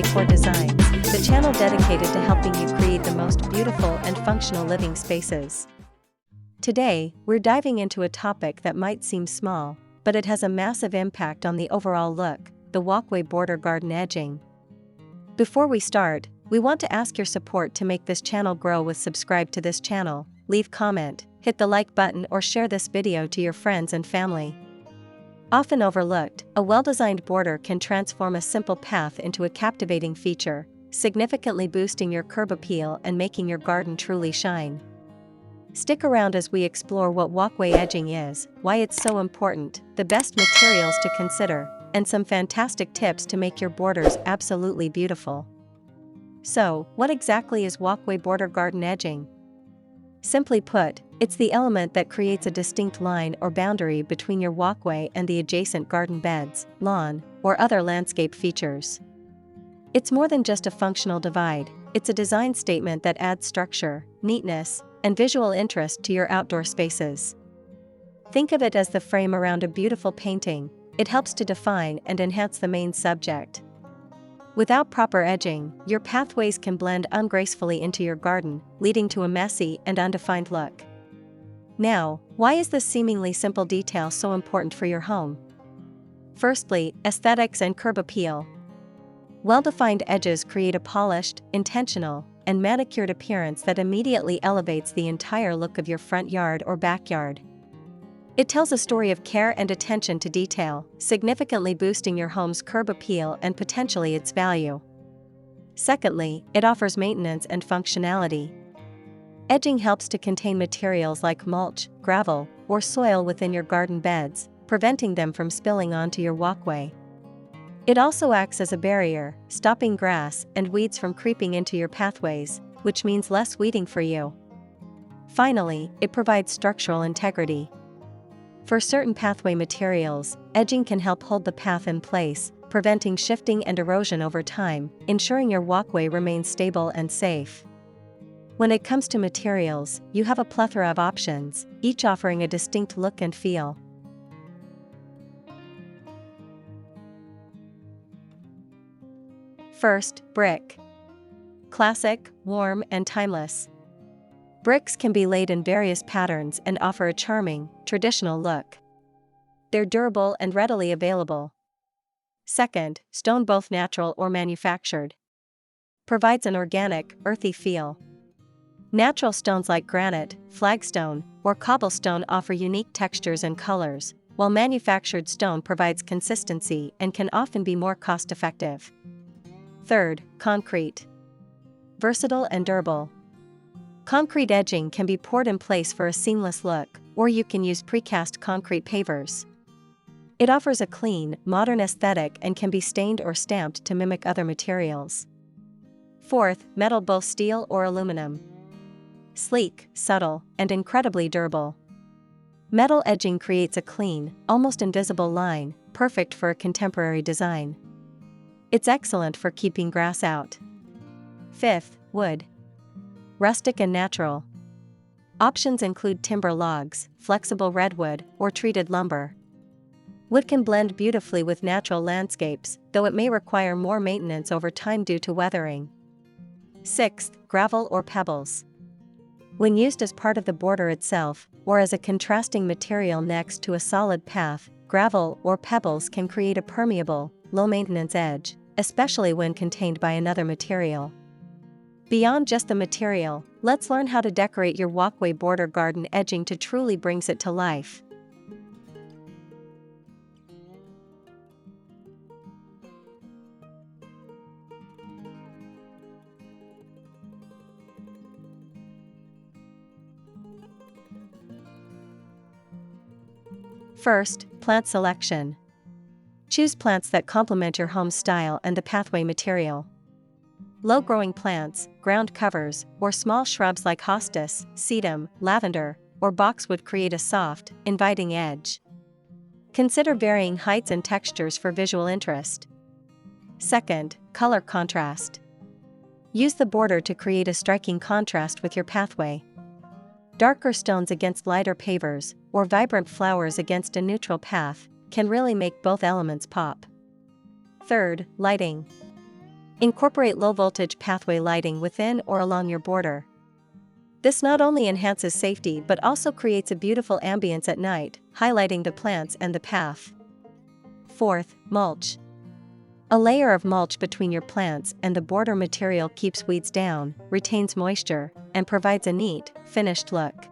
Decor Designs, the channel dedicated to helping you create the most beautiful and functional living spaces. Today, we're diving into a topic that might seem small, but it has a massive impact on the overall look: the walkway border garden edging. Before we start, we want to ask your support to make this channel grow. Subscribe to this channel, leave comment, hit the like button, or share this video to your friends and family. Often overlooked, a well-designed border can transform a simple path into a captivating feature, significantly boosting your curb appeal and making your garden truly shine. Stick around as we explore what walkway edging is, why it's so important, the best materials to consider, and some fantastic tips to make your borders absolutely beautiful. So, what exactly is walkway border garden edging? Simply put, it's the element that creates a distinct line or boundary between your walkway and the adjacent garden beds, lawn, or other landscape features. It's more than just a functional divide, it's a design statement that adds structure, neatness, and visual interest to your outdoor spaces. Think of it as the frame around a beautiful painting. It helps to define and enhance the main subject. Without proper edging, your pathways can blend ungracefully into your garden, leading to a messy and undefined look. Now, why is this seemingly simple detail so important for your home? Firstly, aesthetics and curb appeal. Well-defined edges create a polished, intentional, and manicured appearance that immediately elevates the entire look of your front yard or backyard. It tells a story of care and attention to detail, significantly boosting your home's curb appeal and potentially its value. Secondly, it offers maintenance and functionality. Edging helps to contain materials like mulch, gravel, or soil within your garden beds, preventing them from spilling onto your walkway. It also acts as a barrier, stopping grass and weeds from creeping into your pathways, which means less weeding for you. Finally, it provides structural integrity. For certain pathway materials, edging can help hold the path in place, preventing shifting and erosion over time, ensuring your walkway remains stable and safe. When it comes to materials, you have a plethora of options, each offering a distinct look and feel. First, brick. Classic, warm, and timeless. Bricks can be laid in various patterns and offer a charming, traditional look. They're durable and readily available. Second, stone, both natural or manufactured. Provides an organic, earthy feel. Natural stones like granite, flagstone, or cobblestone offer unique textures and colors, while manufactured stone provides consistency and can often be more cost-effective. Third, concrete. Versatile and durable. Concrete edging can be poured in place for a seamless look, or you can use precast concrete pavers. It offers a clean, modern aesthetic and can be stained or stamped to mimic other materials. Fourth, metal, both steel or aluminum. Sleek, subtle, and incredibly durable. Metal edging creates a clean, almost invisible line, perfect for a contemporary design. It's excellent for keeping grass out. Fifth, wood. Rustic and natural. Options include timber logs, flexible redwood, or treated lumber. Wood can blend beautifully with natural landscapes, though it may require more maintenance over time due to weathering. Sixth, gravel or pebbles. When used as part of the border itself, or as a contrasting material next to a solid path, gravel or pebbles can create a permeable, low-maintenance edge, especially when contained by another material. Beyond just the material, let's learn how to decorate your walkway border garden edging to truly brings it to life. First, plant selection. Choose plants that complement your home's style and the pathway material. Low-growing plants, ground covers, or small shrubs like hostas, sedum, lavender, or boxwood create a soft, inviting edge. Consider varying heights and textures for visual interest. Second, color contrast. Use the border to create a striking contrast with your pathway. Darker stones against lighter pavers, or vibrant flowers against a neutral path, can really make both elements pop. Third, lighting. Incorporate low-voltage pathway lighting within or along your border. This not only enhances safety but also creates a beautiful ambience at night, highlighting the plants and the path. Fourth, mulch. A layer of mulch between your plants and the border material keeps weeds down, retains moisture, and provides a neat, finished look.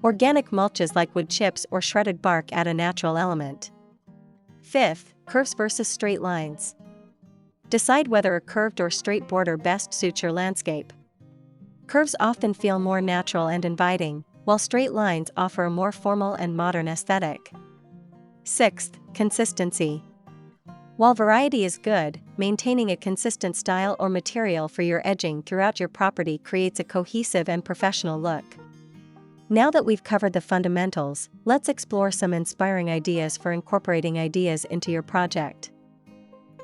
Organic mulches like wood chips or shredded bark add a natural element. Fifth, curves versus straight lines. Decide whether a curved or straight border best suits your landscape. Curves often feel more natural and inviting, while straight lines offer a more formal and modern aesthetic. Sixth, consistency. While variety is good, maintaining a consistent style or material for your edging throughout your property creates a cohesive and professional look. Now that we've covered the fundamentals, let's explore some inspiring ideas for incorporating ideas into your project.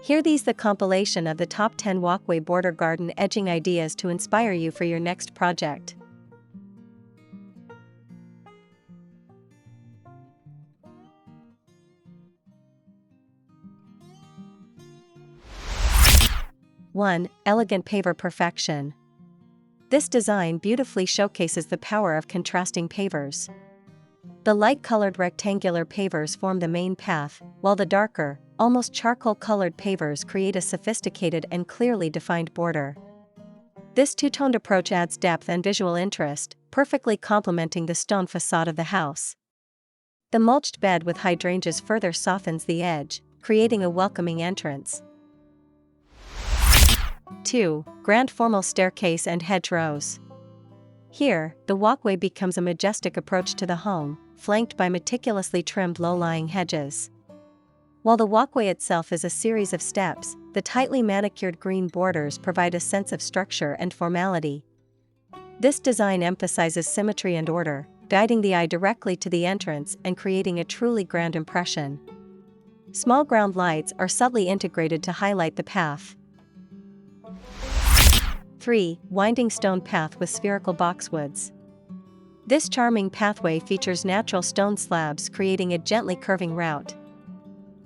Hear these: the compilation of the top 10 walkway border garden edging ideas to inspire you for your next project. One, elegant paver perfection. This design beautifully showcases the power of contrasting pavers. The light-colored rectangular pavers form the main path, while the darker, almost charcoal-colored pavers create a sophisticated and clearly defined border. This two-toned approach adds depth and visual interest, perfectly complementing the stone facade of the house. The mulched bed with hydrangeas further softens the edge, creating a welcoming entrance. 2. Grand formal staircase and hedgerows. Here, the walkway becomes a majestic approach to the home, flanked by meticulously trimmed low-lying hedges. While the walkway itself is a series of steps, the tightly manicured green borders provide a sense of structure and formality. This design emphasizes symmetry and order, guiding the eye directly to the entrance and creating a truly grand impression. Small ground lights are subtly integrated to highlight the path. 3. Winding stone path with spherical boxwoods. This charming pathway features natural stone slabs creating a gently curving route.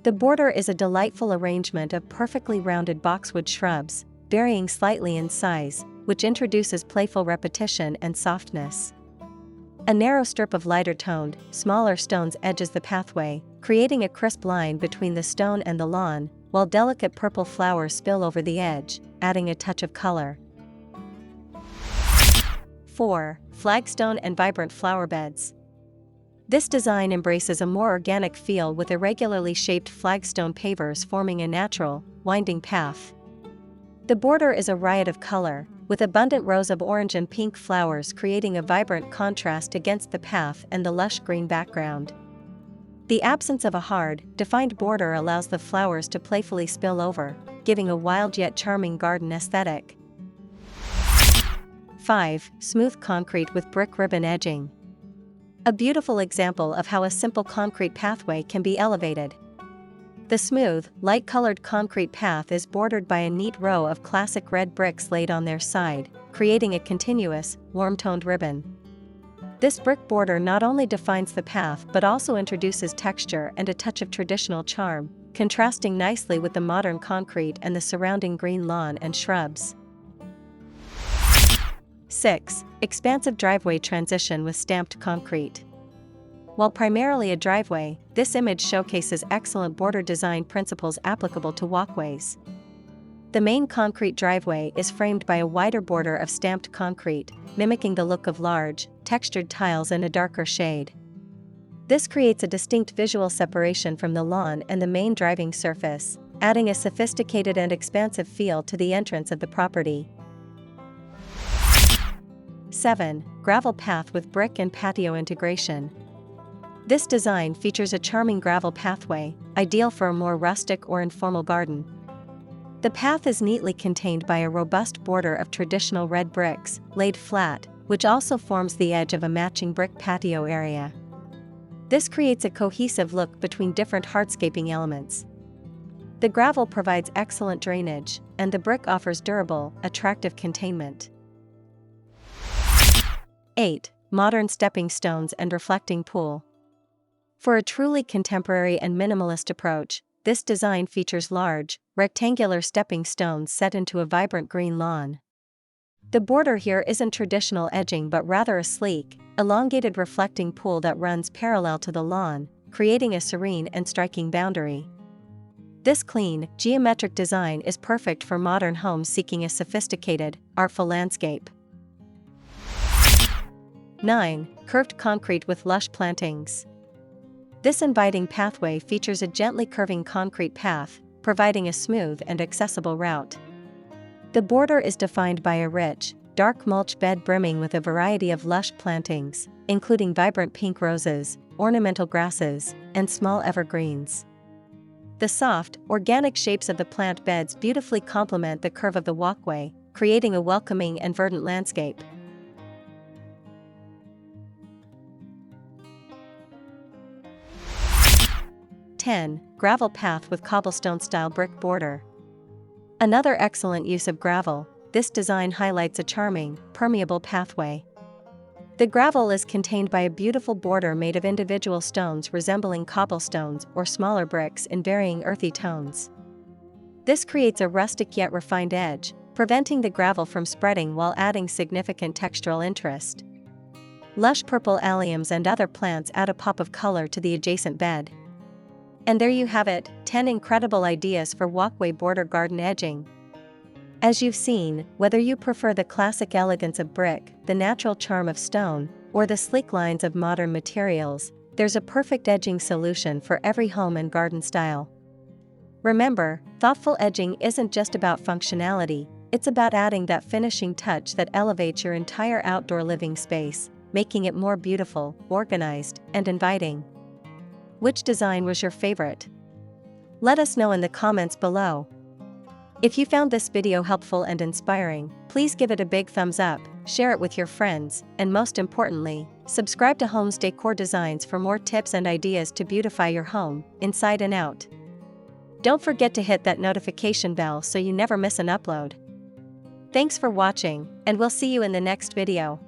The border is a delightful arrangement of perfectly rounded boxwood shrubs, varying slightly in size, which introduces playful repetition and softness. A narrow strip of lighter-toned, smaller stones edges the pathway, creating a crisp line between the stone and the lawn, while delicate purple flowers spill over the edge, adding a touch of color. 4. Flagstone and vibrant flower beds. This design embraces a more organic feel with irregularly shaped flagstone pavers forming a natural, winding path. The border is a riot of color, with abundant rows of orange and pink flowers creating a vibrant contrast against the path and the lush green background. The absence of a hard, defined border allows the flowers to playfully spill over, giving a wild yet charming garden aesthetic. 5. Smooth concrete with brick ribbon edging. A beautiful example of how a simple concrete pathway can be elevated. The smooth, light-colored concrete path is bordered by a neat row of classic red bricks laid on their side, creating a continuous, warm-toned ribbon. This brick border not only defines the path but also introduces texture and a touch of traditional charm, contrasting nicely with the modern concrete and the surrounding green lawn and shrubs. 6. Expansive driveway transition with stamped concrete. While primarily a driveway, this image showcases excellent border design principles applicable to walkways. The main concrete driveway is framed by a wider border of stamped concrete, mimicking the look of large, textured tiles in a darker shade. This creates a distinct visual separation from the lawn and the main driving surface, adding a sophisticated and expansive feel to the entrance of the property. 7. Gravel path with brick and patio integration. This design features a charming gravel pathway, ideal for a more rustic or informal garden. The path is neatly contained by a robust border of traditional red bricks, laid flat, which also forms the edge of a matching brick patio area. This creates a cohesive look between different hardscaping elements. The gravel provides excellent drainage, and the brick offers durable, attractive containment. 8. Modern stepping stones and reflecting pool. For a truly contemporary and minimalist approach, this design features large, rectangular stepping stones set into a vibrant green lawn. The border here isn't traditional edging but rather a sleek, elongated reflecting pool that runs parallel to the lawn, creating a serene and striking boundary. This clean, geometric design is perfect for modern homes seeking a sophisticated, artful landscape. 9. Curved concrete with lush plantings. This inviting pathway features a gently curving concrete path, providing a smooth and accessible route. The border is defined by a rich, dark mulch bed brimming with a variety of lush plantings, including vibrant pink roses, ornamental grasses, and small evergreens. The soft, organic shapes of the plant beds beautifully complement the curve of the walkway, creating a welcoming and verdant landscape. 10. Gravel path with cobblestone-style brick border. Another excellent use of gravel, this design highlights a charming, permeable pathway. The gravel is contained by a beautiful border made of individual stones resembling cobblestones or smaller bricks in varying earthy tones. This creates a rustic yet refined edge, preventing the gravel from spreading while adding significant textural interest. Lush purple alliums and other plants add a pop of color to the adjacent bed. And there you have it, 10 incredible ideas for walkway border garden edging. As you've seen, whether you prefer the classic elegance of brick, the natural charm of stone, or the sleek lines of modern materials, there's a perfect edging solution for every home and garden style. Remember, thoughtful edging isn't just about functionality, it's about adding that finishing touch that elevates your entire outdoor living space, making it more beautiful, organized, and inviting. Which design was your favorite? Let us know in the comments below. If you found this video helpful and inspiring, please give it a big thumbs up, share it with your friends, and most importantly, subscribe to Homes Decor Designs for more tips and ideas to beautify your home, inside and out. Don't forget to hit that notification bell so you never miss an upload. Thanks for watching, and we'll see you in the next video.